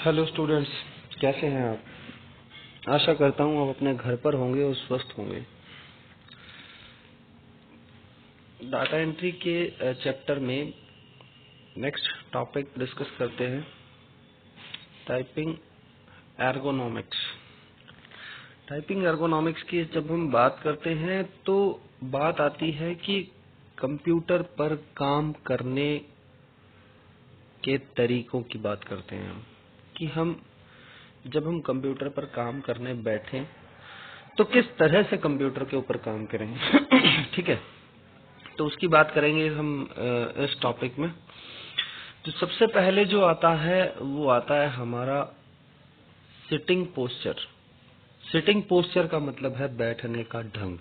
Hello students, कैसे हैं आप? आशा करता हूँ आप अपने घर पर होंगे और स्वस्थ होंगे। डाटा एंट्री के चैप्टर में नेक्स्ट टॉपिक डिस्कस करते हैं, टाइपिंग एर्गोनॉमिक्स। टाइपिंग एर्गोनॉमिक्स की जब हम बात करते हैं तो बात आती है कि कंप्यूटर पर काम करने के तरीकों की बात करते हैं हम, कि हम जब हम कंप्यूटर पर काम करने बैठे तो किस तरह से कंप्यूटर के ऊपर काम करें। ठीक है, तो उसकी बात करेंगे हम इस टॉपिक में। तो सबसे पहले जो आता है वो आता है हमारा सिटिंग पोस्चर। सिटिंग पोस्चर का मतलब है बैठने का ढंग।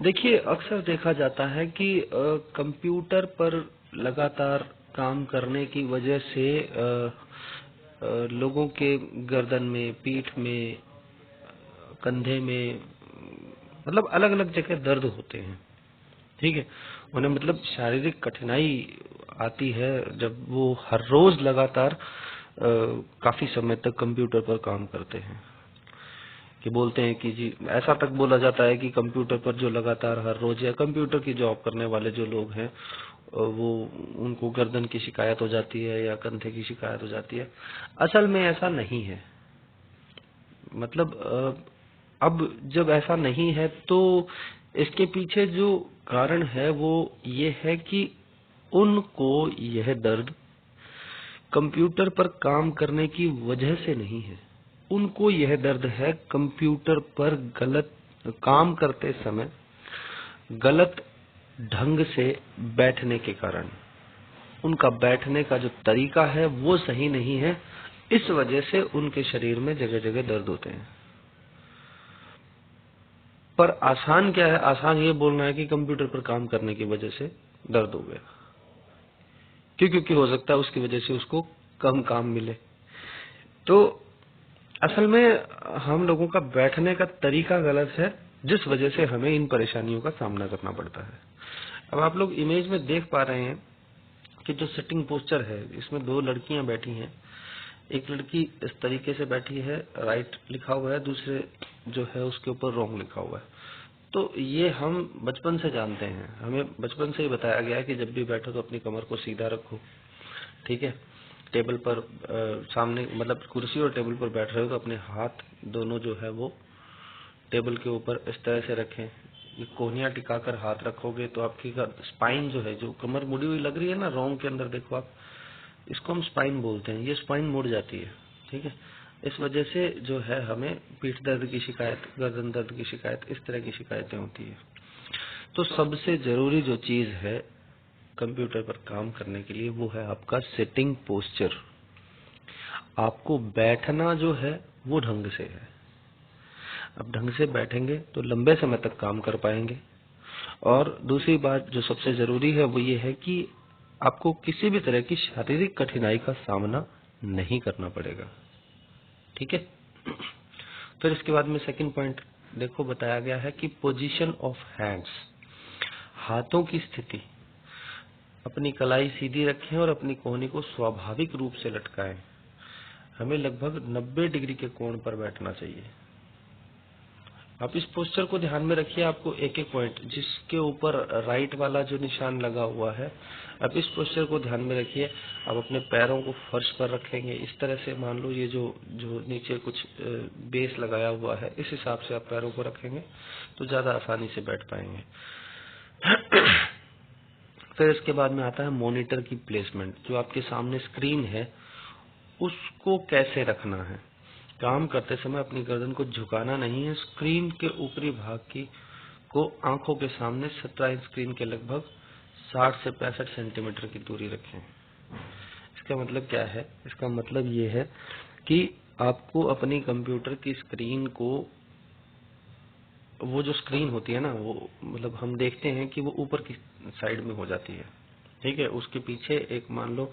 देखिए, अक्सर देखा जाता है कि कंप्यूटर पर लगातार काम करने की वजह से लोगों के गर्दन में, पीठ में, कंधे में, मतलब अलग अलग जगह दर्द होते हैं। ठीक है, उन्हें मतलब शारीरिक कठिनाई आती है जब वो हर रोज लगातार काफी समय तक कंप्यूटर पर काम करते हैं। कि बोलते हैं कि जी, ऐसा तक बोला जाता है कि कंप्यूटर पर जो लगातार हर रोज या कंप्यूटर की जॉब करने वाले जो लोग हैं वो उनको गर्दन की शिकायत हो जाती है या कंधे की शिकायत हो जाती है। असल में ऐसा नहीं है। मतलब अब जब ऐसा नहीं है तो इसके पीछे जो कारण है वो ये है कि उनको यह दर्द कंप्यूटर पर काम करने की वजह से नहीं है। उनको यह दर्द है कंप्यूटर पर गलत काम करते समय गलत ढंग से बैठने के कारण। उनका बैठने का जो तरीका है वो सही नहीं है, इस वजह से उनके शरीर में जगह जगह दर्द होते हैं। पर आसान क्या है? आसान ये बोलना है कि कंप्यूटर पर काम करने की वजह से दर्द हो गया। क्यों? क्योंकि हो सकता है उसकी वजह से उसको कम काम मिले। तो असल में हम लोगों का बैठने का तरीका गलत है, जिस वजह से हमें इन परेशानियों का सामना करना पड़ता है। अब आप लोग इमेज में देख पा रहे हैं कि जो सिटिंग पोस्चर है, इसमें दो लड़कियां बैठी हैं। एक लड़की इस तरीके से बैठी है, राइट लिखा हुआ है, दूसरे जो है उसके ऊपर रॉन्ग लिखा हुआ है। तो ये हम बचपन से जानते हैं, हमें बचपन से ही बताया गया है कि जब भी बैठो तो अपनी कमर को सीधा रखो। ठीक है, टेबल पर सामने, मतलब कुर्सी और टेबल पर बैठ रहे हो तो अपने हाथ दोनों जो है वो टेबल के ऊपर इस तरह से रखें। ये कोहनियां टिकाकर हाथ रखोगे तो आपकी स्पाइन जो है, जो कमर मुड़ी हुई लग रही है ना, रोंग के अंदर देखो आप, इसको हम स्पाइन बोलते हैं। ये स्पाइन मुड़ जाती है। ठीक है, इस वजह से जो है हमें पीठ दर्द की शिकायत, गर्दन दर्द की शिकायत, इस तरह की शिकायतें होती है। तो सबसे जरूरी जो चीज है कंप्यूटर पर काम करने के लिए वो है आपका सिटिंग पोस्चर। आपको बैठना जो है वो ढंग से है। अब ढंग से बैठेंगे तो लंबे समय तक काम कर पाएंगे। और दूसरी बात जो सबसे जरूरी है वो ये है कि आपको किसी भी तरह की शारीरिक कठिनाई का सामना नहीं करना पड़ेगा। ठीक है। फिर इसके बाद में सेकंड पॉइंट देखो, बताया गया है कि पोजीशन ऑफ हैंड्स, हाथों की स्थिति। अपनी कलाई सीधी रखें और अपनी कोहनी को स्वाभाविक रूप से लटकाएं। हमें लगभग 90 डिग्री के कोण पर बैठना चाहिए। आप इस पोस्चर को ध्यान में रखिए। आपको एक एक पॉइंट, जिसके ऊपर राइट वाला जो निशान लगा हुआ है, आप इस पोस्चर को ध्यान में रखिए। आप अपने पैरों को फर्श पर रखेंगे इस तरह से, मान लो ये जो नीचे कुछ बेस लगाया हुआ है, इस हिसाब से आप पैरों को रखेंगे तो ज्यादा आसानी से बैठ पाएंगे। फिर इसके बाद में आता है मॉनिटर की प्लेसमेंट। जो आपके सामने स्क्रीन है उसको कैसे रखना है। काम करते समय अपनी गर्दन को झुकाना नहीं है। स्क्रीन के ऊपरी भाग की को आंखों के सामने 17 इंच स्क्रीन के लगभग 60 से 65 सेंटीमीटर की दूरी रखें। इसका मतलब क्या है? इसका मतलब ये है कि आपको अपनी कंप्यूटर की स्क्रीन को, वो जो स्क्रीन होती है ना, वो मतलब हम देखते हैं कि वो ऊपर की साइड में हो जाती है। ठीक है, उसके पीछे एक मान लो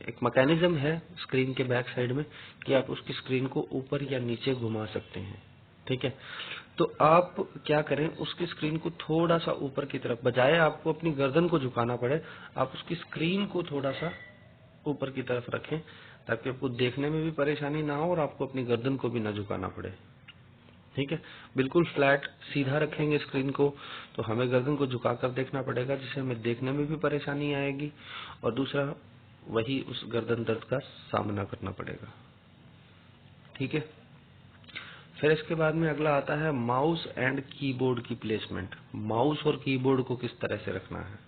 एक मैकेनिज्म है स्क्रीन के बैक साइड में कि आप उसकी स्क्रीन को ऊपर या नीचे घुमा सकते हैं। ठीक है, तो आप क्या करें, उसकी स्क्रीन को थोड़ा सा ऊपर की तरफ, बजाय आपको अपनी गर्दन को झुकाना पड़े, आप उसकी स्क्रीन को थोड़ा सा ऊपर की तरफ रखें ताकि आपको देखने में भी परेशानी ना हो और आपको अपनी गर्दन को भी ना झुकाना पड़े। ठीक है, बिल्कुल फ्लैट सीधा रखेंगे स्क्रीन को तो हमें गर्दन को झुकाकर देखना पड़ेगा, जिससे हमें देखने में भी परेशानी आएगी और दूसरा वही उस गर्दन दर्द का सामना करना पड़ेगा। ठीक है, फिर इसके बाद में अगला आता है माउस एंड कीबोर्ड की प्लेसमेंट। माउस और कीबोर्ड को किस तरह से रखना है,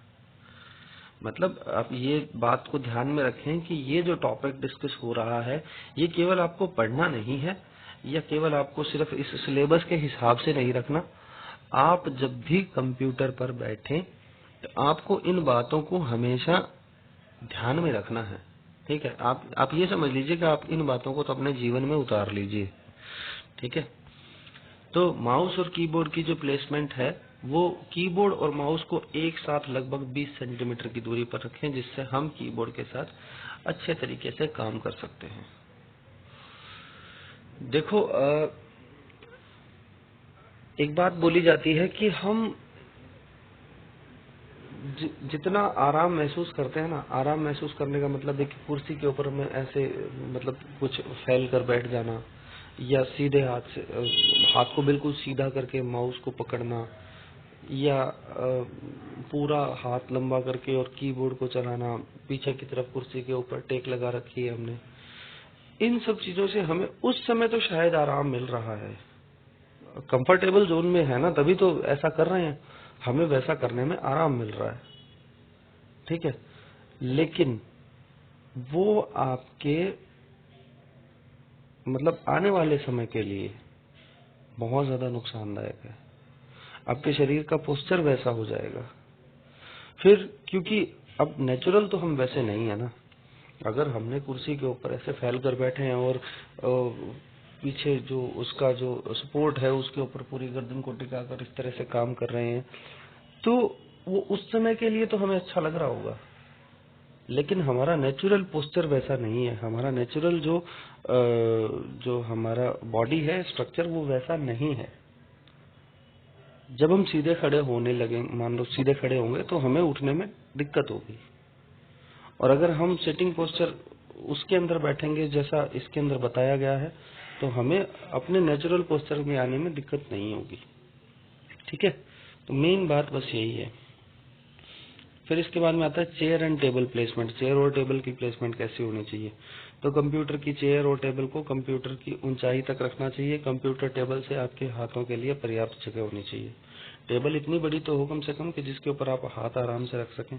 मतलब आप ये बात को ध्यान में रखें कि ये जो टॉपिक डिस्कस हो रहा है ये केवल आपको पढ़ना नहीं है या केवल आपको सिर्फ इस सिलेबस के हिसाब से नहीं रखना। आप जब भी कंप्यूटर पर बैठें तो आपको इन बातों को हमेशा ध्यान में रखना है। ठीक है, आप ये समझ लीजिए कि आप इन बातों को तो अपने जीवन में उतार लीजिए। ठीक है, तो माउस और कीबोर्ड की जो प्लेसमेंट है वो कीबोर्ड और माउस को एक साथ लगभग 20 सेंटीमीटर की दूरी पर रखें, जिससे हम कीबोर्ड के साथ अच्छे तरीके से काम कर सकते हैं। देखो एक बात बोली जाती है कि हम जितना आराम महसूस करते हैं ना, आराम महसूस करने का मतलब है कि कुर्सी के ऊपर में ऐसे मतलब कुछ फैल कर बैठ जाना या सीधे हाथ से हाथ को बिल्कुल सीधा करके माउस को पकड़ना या पूरा हाथ लंबा करके और कीबोर्ड को चलाना, पीछे की तरफ कुर्सी के ऊपर टेक लगा रखी है हमने, इन सब चीजों से हमें उस समय तो शायद आराम मिल रहा है, कंफर्टेबल जोन में है ना, तभी तो ऐसा कर रहे हैं, हमें वैसा करने में आराम मिल रहा है। ठीक है, लेकिन वो आपके मतलब आने वाले समय के लिए बहुत ज्यादा नुकसानदायक है। आपके शरीर का पोस्चर वैसा हो जाएगा फिर, क्योंकि अब नेचुरल तो हम वैसे नहीं है ना। अगर हमने कुर्सी के ऊपर ऐसे फैल कर बैठे हैं और पीछे जो उसका जो सपोर्ट है उसके ऊपर पूरी गर्दन को टिकाकर इस तरह से काम कर रहे हैं, तो वो उस समय के लिए तो हमें अच्छा लग रहा होगा, लेकिन हमारा नेचुरल पोस्चर वैसा नहीं है। हमारा नेचुरल जो हमारा बॉडी है स्ट्रक्चर वो वैसा नहीं है। जब हम सीधे खड़े होने लगे, मान लो सीधे खड़े होंगे तो हमें उठने में दिक्कत होगी, और अगर हम सिटिंग पोस्चर उसके अंदर बैठेंगे जैसा इसके अंदर बताया गया है तो हमें अपने नेचुरल पोस्चर में आने में दिक्कत नहीं होगी। ठीक है, तो मेन बात बस यही है। फिर इसके बाद में आता है chair and table placement. Chair और टेबल की प्लेसमेंट कैसी होनी चाहिए, तो कंप्यूटर की चेयर और टेबल को कंप्यूटर की ऊंचाई तक रखना चाहिए। कंप्यूटर टेबल से आपके हाथों के लिए पर्याप्त जगह होनी चाहिए। टेबल इतनी बड़ी तो हो कम से कम कि जिसके ऊपर आप हाथ आराम से रख सकें।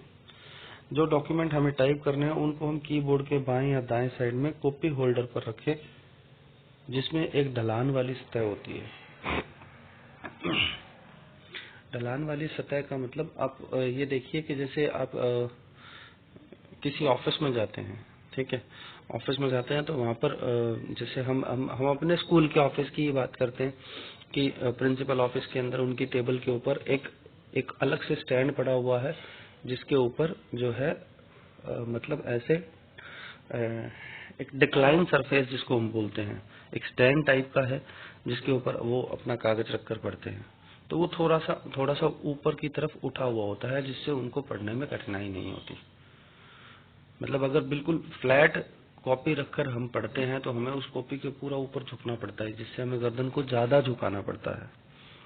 जो डॉक्यूमेंट हमें टाइप करने हैं उनको हम कीबोर्ड के बाएं या दाएं साइड में कॉपी होल्डर पर रखें, जिसमें एक ढलान वाली सतह होती है। ढलान वाली सतह का मतलब आप ये देखिए कि जैसे आप किसी ऑफिस में जाते हैं, ठीक है, ऑफिस में जाते हैं तो वहाँ पर जैसे हम अपने स्कूल के ऑफिस की बात करते हैं कि प्रिंसिपल ऑफिस के अंदर उनकी टेबल के ऊपर एक अलग से स्टैंड पड़ा हुआ है, जिसके ऊपर जो है मतलब ऐसे एक डिक्लाइन सरफेस जिसको हम बोलते हैं, एक स्टैंड टाइप का है जिसके ऊपर वो अपना कागज रखकर पढ़ते हैं। तो वो थोड़ा सा ऊपर की तरफ उठा हुआ होता है, जिससे उनको पढ़ने में कठिनाई नहीं होती। मतलब अगर बिल्कुल फ्लैट कॉपी रखकर हम पढ़ते हैं तो हमें उस कॉपी के पूरा ऊपर झुकना पड़ता है, जिससे हमें गर्दन को ज्यादा झुकाना पड़ता है।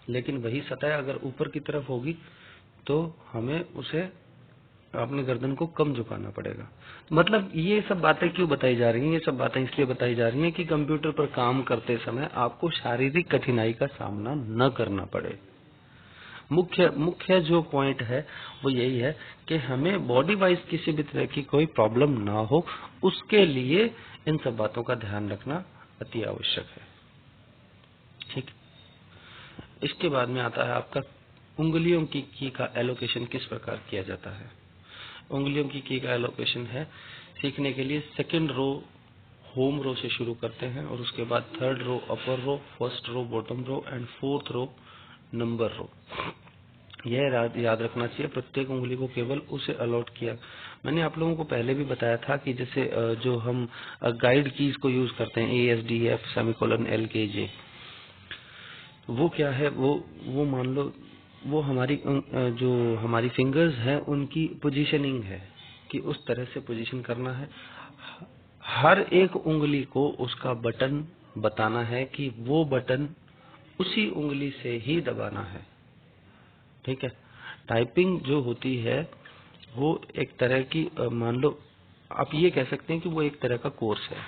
लेकिन वही सतह अगर ऊपर की तरफ होगी तो हमें उसे अपने गर्दन को कम झुकाना पड़ेगा। मतलब ये सब बातें क्यों बताई जा रही हैं? ये सब बातें इसलिए बताई जा रही हैं कि कंप्यूटर पर काम करते समय आपको शारीरिक कठिनाई का सामना न करना पड़े। मुख्य जो पॉइंट है वो यही है कि हमें बॉडी वाइज किसी भी तरह की कोई प्रॉब्लम ना हो, उसके लिए इन सब बातों का ध्यान रखना अति आवश्यक है। ठीक, इसके बाद में आता है आपका उंगलियों की की का एलोकेशन किस प्रकार किया जाता है। उंगलियों की का एलोकेशन है सीखने के लिए सेकंड रो होम रो से शुरू करते हैं और उसके बाद third row upper row, first row bottom row and fourth row number row. यह याद रखना चाहिए, प्रत्येक उंगली को केवल उसे अलॉट किया। मैंने आप लोगों को पहले भी बताया था कि जैसे जो हम गाइड कीज को यूज करते हैं ASDF सेमीकोलन LKJ, वो क्या है, वो मान लो वो हमारी जो हमारी फिंगर्स है उनकी पोजीशनिंग है। कि उस तरह से पोजीशन करना है। हर एक उंगली को उसका बटन बताना है कि वो बटन उसी उंगली से ही दबाना है। ठीक है। टाइपिंग जो होती है वो एक तरह की मान लो आप ये कह सकते हैं कि वो एक तरह का कोर्स है।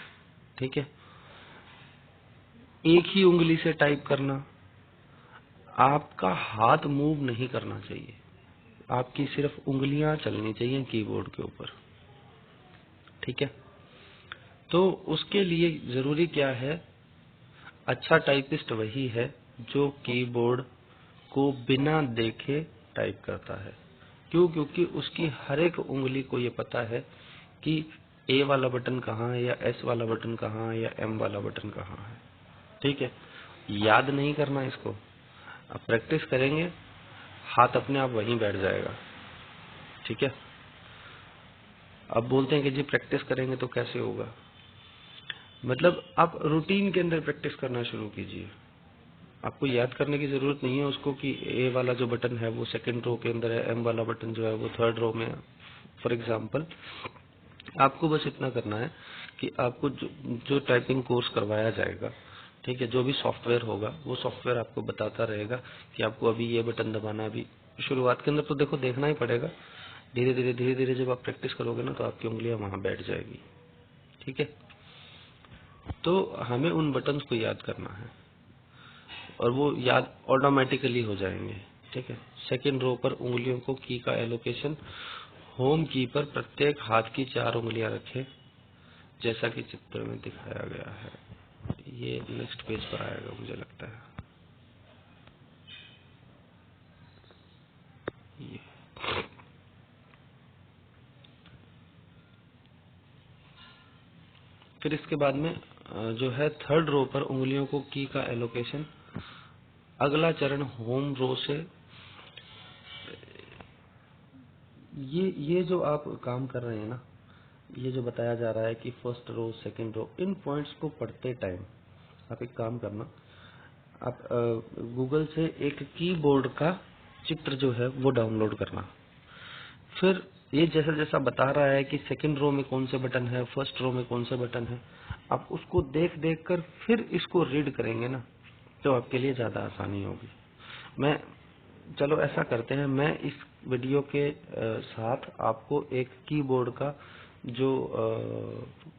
ठीक है। एक ही उंगली से टाइप करना, आपका हाथ मूव नहीं करना चाहिए, आपकी सिर्फ उंगलियां चलनी चाहिए कीबोर्ड के ऊपर। ठीक है। तो उसके लिए जरूरी क्या है, अच्छा टाइपिस्ट वही है जो कीबोर्ड को बिना देखे टाइप करता है। क्यों? क्योंकि उसकी हर एक उंगली को ये पता है कि ए वाला बटन कहाँ है, या एस वाला बटन कहाँ है, या एम वाला बटन कहाँ है। ठीक है। याद नहीं करना इसको, आप प्रैक्टिस करेंगे, हाथ अपने आप वहीं बैठ जाएगा। ठीक है। अब बोलते हैं कि जी प्रैक्टिस करेंगे तो कैसे होगा, मतलब आप रूटीन के अंदर प्रैक्टिस करना शुरू कीजिए। आपको याद करने की जरूरत नहीं है उसको कि ए वाला जो बटन है वो सेकंड रो के अंदर है, एम वाला बटन जो है वो थर्ड रो में है। फॉर एग्जांपल आपको बस इतना करना है कि आपको जो टाइपिंग कोर्स करवाया जाएगा, ठीक है, जो भी सॉफ्टवेयर होगा वो सॉफ्टवेयर आपको बताता रहेगा कि आपको अभी ये बटन दबाना है। अभी शुरुआत के अंदर तो देखो देखना ही पड़ेगा, धीरे धीरे जब आप प्रैक्टिस करोगे ना तो आपकी उंगलियां वहां बैठ जाएगी। ठीक है। तो हमें उन बटन्स को याद करना है और वो याद ऑटोमेटिकली हो जाएंगे। ठीक है। सेकंड रो पर उंगलियों को की का एलोकेशन, होम की पर प्रत्येक हाथ की 4 उंगलियां रखें जैसा कि चित्र में दिखाया गया है। ये नेक्स्ट पेज पर आएगा मुझे लगता है। ये फिर इसके बाद में जो है थर्ड रो पर उंगलियों को की का एलोकेशन, अगला चरण होम रो से। ये जो आप काम कर रहे हैं ना, ये जो बताया जा रहा है कि फर्स्ट रो सेकंड रो, इन पॉइंट्स को पढ़ते टाइम आप एक काम करना, आप गूगल से एक कीबोर्ड का चित्र जो है वो डाउनलोड करना। फिर ये जैसा जैसा बता रहा है कि सेकंड रो में कौन से बटन है, फर्स्ट रो में कौन से बटन है, आप उसको देख देख कर फिर इसको रीड करेंगे ना तो आपके लिए ज्यादा आसानी होगी। मैं चलो ऐसा करते हैं, मैं इस वीडियो के साथ आपको एक कीबोर्ड का जो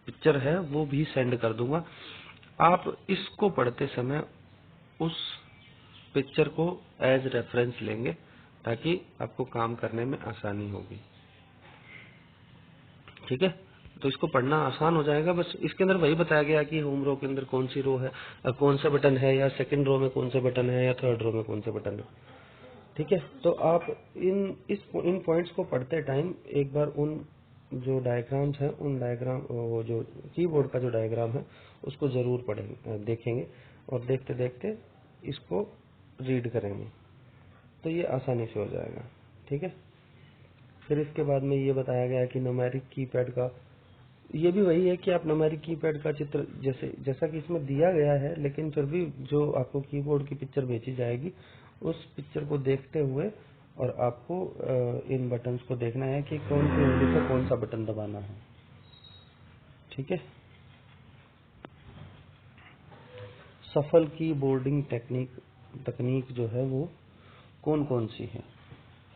पिक्चर है वो भी सेंड कर दूंगा। आप इसको पढ़ते समय उस पिक्चर को एज रेफरेंस लेंगे ताकि आपको काम करने में आसानी होगी। ठीक है। तो इसको पढ़ना आसान हो जाएगा। बस इसके अंदर वही बताया गया कि होम रो के अंदर कौन सी रो है, कौन सा बटन है, या सेकंड रो में कौन से बटन है, या थर्ड रो में कौन से बटन है। ठीक है। तो आप इन पॉइंट्स को पढ़ते टाइम एक बार उन जो डायग्राम्स हैं, उन डायग्राम वो जो कीबोर्ड का जो डायग्राम है उसको जरूर पढ़ेंगे, देखेंगे, और देखते देखते इसको रीड करेंगे तो ये आसानी से हो जाएगा। ठीक है। फिर इसके बाद में ये बताया गया है कि न्यूमेरिक कीपैड का, ये भी वही है कि आप न्यूमेरिक कीपैड का चित्र जैसा कि इसमें दिया गया है, लेकिन फिर भी जो आपको कीबोर्ड की पिक्चर भेजी जाएगी उस पिक्चर को देखते हुए और आपको इन बटन्स को देखना है कि कौन सी उंगली से कौन सा बटन दबाना है। ठीक है। सफल कीबोर्डिंग तकनीक जो है वो कौन कौन सी है।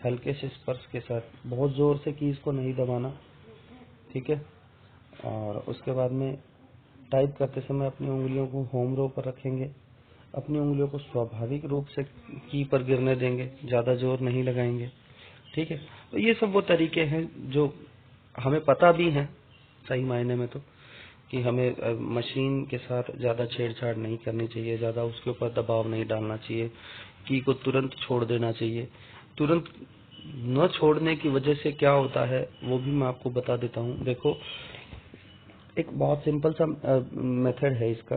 हल्के से स्पर्श के साथ, बहुत जोर से कीज को नहीं दबाना। ठीक है। और उसके बाद में टाइप करते समय अपनी उंगलियों को होम रो पर रखेंगे, अपनी उंगलियों को स्वाभाविक रूप से की पर गिरने देंगे, ज्यादा जोर नहीं लगाएंगे। ठीक है। तो ये सब वो तरीके हैं जो हमें पता भी हैं सही मायने में, तो कि हमें मशीन के साथ ज्यादा छेड़छाड़ नहीं करनी चाहिए, ज्यादा उसके ऊपर दबाव नहीं डालना चाहिए, की को तुरंत छोड़ देना चाहिए। तुरंत न छोड़ने की वजह से क्या होता है वो भी मैं आपको बता देता हूँ। देखो, एक बहुत सिंपल सा मेथड है इसका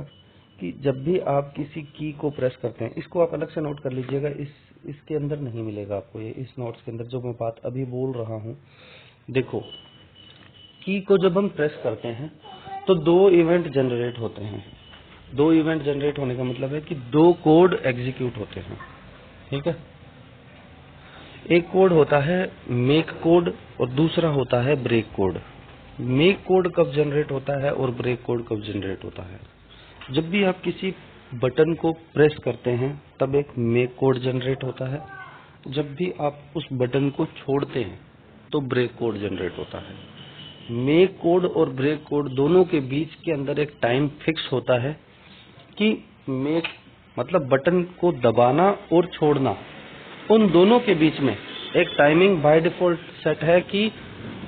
कि जब भी आप किसी की को प्रेस करते हैं, इसको आप अलग से नोट कर लीजिएगा, इसके अंदर नहीं मिलेगा आपको, ये इस नोट्स के अंदर जो मैं बात अभी बोल रहा हूँ। देखो, की को जब हम प्रेस करते हैं तो 2 इवेंट जनरेट होते हैं। 2 इवेंट जनरेट होने का मतलब है कि 2 कोड एग्जीक्यूट होते हैं। ठीक है। एक कोड होता है मेक कोड और दूसरा होता है ब्रेक कोड। मेक कोड कब जनरेट होता है और ब्रेक कोड कब जनरेट होता है? जब भी आप किसी बटन को प्रेस करते हैं तब एक मेक कोड जनरेट होता है, जब भी आप उस बटन को छोड़ते हैं तो ब्रेक कोड जनरेट होता है। मेक कोड और ब्रेक कोड दोनों के बीच के अंदर एक टाइम फिक्स होता है कि मेक मतलब बटन को दबाना और छोड़ना, उन दोनों के बीच में एक टाइमिंग बाय डिफॉल्ट सेट है कि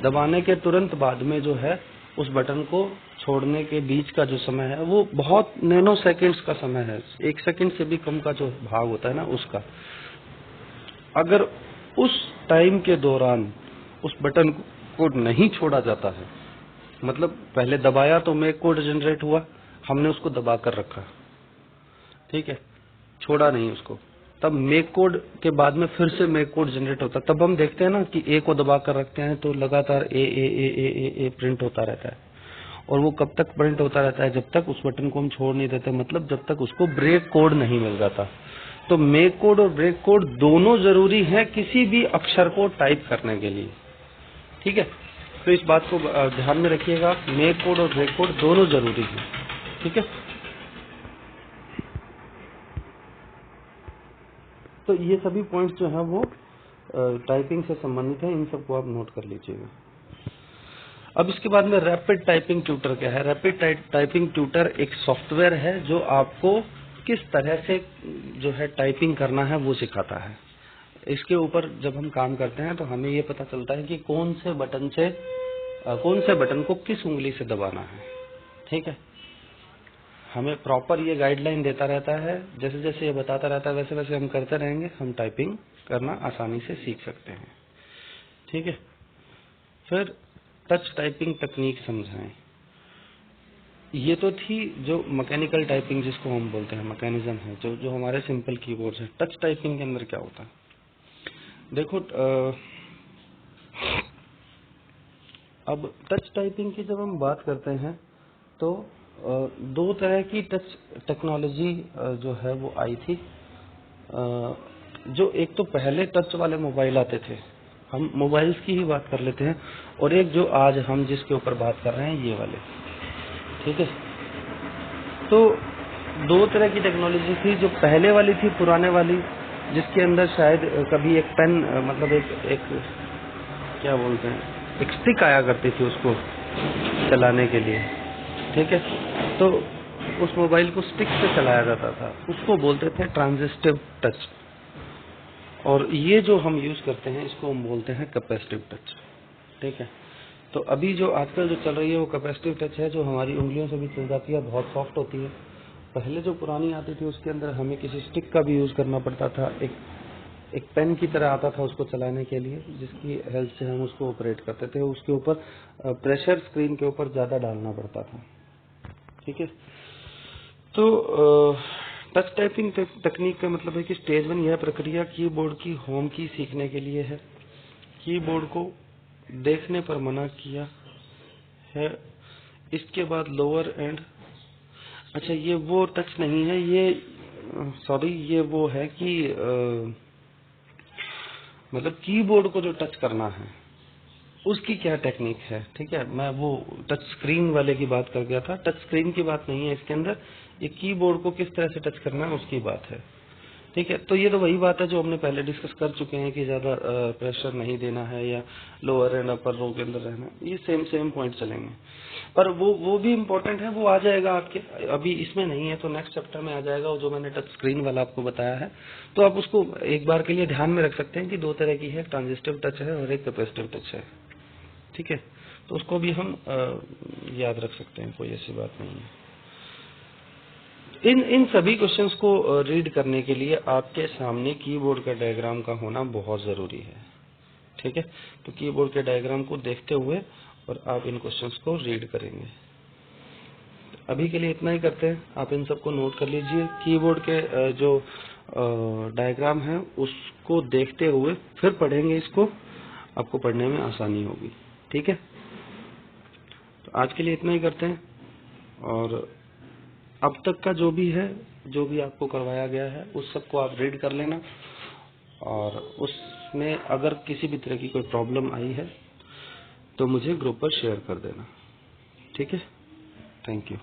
दबाने के तुरंत बाद में जो है उस बटन को छोड़ने के बीच का जो समय है वो बहुत नैनो सेकेंड्स का समय है, 1 सेकंड से भी कम का जो भाग होता है ना उसका। अगर उस टाइम के दौरान उस बटन को नहीं छोड़ा जाता है, मतलब पहले दबाया तो मेक कोड जनरेट हुआ, हमने उसको दबा कर रखा, ठीक है, छोड़ा नहीं उसको, तब मेक कोड के बाद में फिर से मेक कोड जनरेट होता है। तब हम देखते हैं ना कि ए को दबा कर रखते हैं तो लगातार ए ए ए ए ए ए प्रिंट होता रहता है, और वो कब तक प्रिंट होता रहता है? जब तक उस बटन को हम छोड़ नहीं देते, मतलब जब तक उसको ब्रेक कोड नहीं मिल जाता। तो मेक कोड और ब्रेक कोड दोनों जरूरी है किसी भी अक्षर को टाइप करने के लिए, ठीक है। तो इस बात को ध्यान में रखिएगा, मेक कोड और ब्रेक कोड दोनों जरूरी है, ठीक है। तो ये सभी पॉइंट्स जो है वो टाइपिंग से संबंधित है, इन सबको आप नोट कर लीजिएगा। अब इसके बाद में रैपिड टाइपिंग ट्यूटर क्या है? रैपिड टाइपिंग ट्यूटर एक सॉफ्टवेयर है जो आपको किस तरह से जो है टाइपिंग करना है वो सिखाता है। इसके ऊपर जब हम काम करते हैं तो हमें ये पता चलता है कि कौन से बटन को किस उंगली से दबाना है, ठीक है। हमें प्रॉपर ये गाइडलाइन देता रहता है, जैसे जैसे ये बताता रहता है वैसे वैसे हम करते रहेंगे, हम टाइपिंग करना आसानी से सीख सकते हैं, ठीक है। फिर टच टाइपिंग तकनीक समझाएं। ये तो थी जो मैकेनिकल टाइपिंग जिसको हम बोलते हैं, मैकेनिज्म है जो हमारे सिंपल कीबोर्ड है। टच टाइपिंग के अंदर क्या होता है? देखो अब टच टाइपिंग की जब हम बात करते हैं तो 2 तरह की टच टेक्नोलॉजी जो है वो आई थी। जो एक तो पहले टच वाले मोबाइल आते थे, हम मोबाइल्स की ही बात कर लेते हैं, और एक जो आज हम जिसके ऊपर बात कर रहे हैं ये वाले, ठीक है। तो 2 तरह की टेक्नोलॉजी थी। जो पहले वाली थी, पुराने वाली, जिसके अंदर शायद कभी एक पेन मतलब एक क्या बोलते हैं, एक स्टिक आया करती थी उसको चलाने के लिए, ठीक है। तो उस मोबाइल को स्टिक से चलाया जाता था, उसको बोलते थे ट्रांजिस्टिव टच। और ये जो हम यूज करते हैं इसको हम बोलते हैं कैपेसिटिव टच, ठीक है। तो अभी जो आजकल जो चल रही है वो कैपेसिटिव टच है, जो हमारी उंगलियों से भी चल जाती है, बहुत सॉफ्ट होती है। पहले जो पुरानी आती थी उसके अंदर हमें किसी स्टिक का भी यूज करना पड़ता था, एक पेन की तरह आता था उसको चलाने के लिए, जिसकी हेल्प से हम उसको ऑपरेट करते थे। उसके ऊपर प्रेशर स्क्रीन के ऊपर ज्यादा डालना पड़ता था, ठीक है। तो टच टाइपिंग तकनीक का मतलब है कि स्टेज 1 यह प्रक्रिया कीबोर्ड की होम की सीखने के लिए है। कीबोर्ड को देखने पर मना किया है। इसके बाद लोअर एंड, अच्छा ये वो टच नहीं है, ये सॉरी ये वो है कि मतलब कीबोर्ड को जो टच करना है उसकी क्या टेक्निक है, ठीक है। मैं वो टच स्क्रीन वाले की बात कर गया था, टच स्क्रीन की बात नहीं है इसके अंदर, ये कीबोर्ड को किस तरह से टच करना है उसकी बात है, ठीक है। तो ये तो वही बात है जो हमने पहले डिस्कस कर चुके हैं कि ज्यादा प्रेशर नहीं देना है या लोअर एंड अपर रो के अंदर रहना, ये सेम पॉइंट चलेंगे। पर वो भी इम्पोर्टेंट है, वो आ जाएगा आपके, अभी इसमें नहीं है तो नेक्स्ट चैप्टर में आ जाएगा, वो जो मैंने टच स्क्रीन वाला आपको बताया है। तो आप उसको एक बार के लिए ध्यान में रख सकते हैं कि 2 तरह की है, ट्रांजिस्टिव टच है और एक कैपेसिटिव टच है, ठीक है। तो उसको भी हम याद रख सकते हैं, कोई ऐसी बात नहीं है। इन सभी क्वेश्चंस को रीड करने के लिए आपके सामने कीबोर्ड का डायग्राम का होना बहुत जरूरी है, ठीक है। तो कीबोर्ड के डायग्राम को देखते हुए और आप इन क्वेश्चंस को रीड करेंगे। अभी के लिए इतना ही करते हैं, आप इन सबको नोट कर लीजिए। कीबोर्ड के जो डायग्राम है उसको देखते हुए फिर पढ़ेंगे इसको, आपको पढ़ने में आसानी होगी, ठीक है। तो आज के लिए इतना ही करते हैं, और अब तक का जो भी है, जो भी आपको करवाया गया है उस सबको आप रीड कर लेना, और उस इसमें अगर किसी भी तरह की कोई प्रॉब्लम आई है तो मुझे ग्रुप पर शेयर कर देना, ठीक है? Thank you.